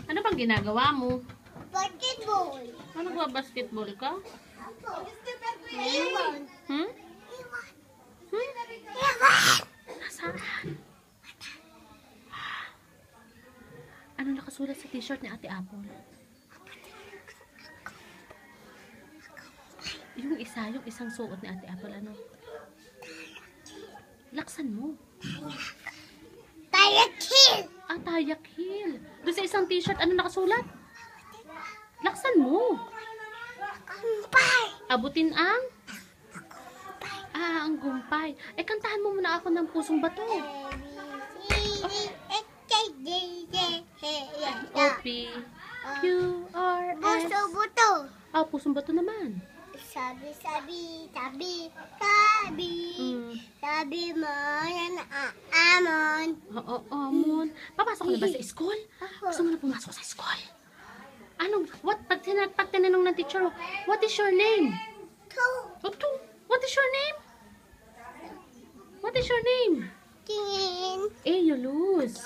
Ano bang ginagawa mo? Basketball. Ano ba, basketball ka? Iwan. Hmm? Iwan. Hmm? Iwan. Nasaan? Ano nakasulat sa t-shirt ni Ate Apple? Yung isang suot ni Ate Apple, ano? Laksan mo. Tayak Hill. Ah, Tayak Hill. Doon sa isang t-shirt, ano nakasulat? Laksan mo. Kumpay. Abutin ang? Ang gumpay. Kantahan mo muna ako ng Pusong Bato. O-P-Q-R-S. Puso buto. Pusong Bato naman. Sabi mo yan amon. Oo, Amon. Papasok ka na ba sa school? Gusto mo na pumasok sa school? Pag tinanong ng teacher, what is your name? What is your name? What is your name? Tingin. You lose.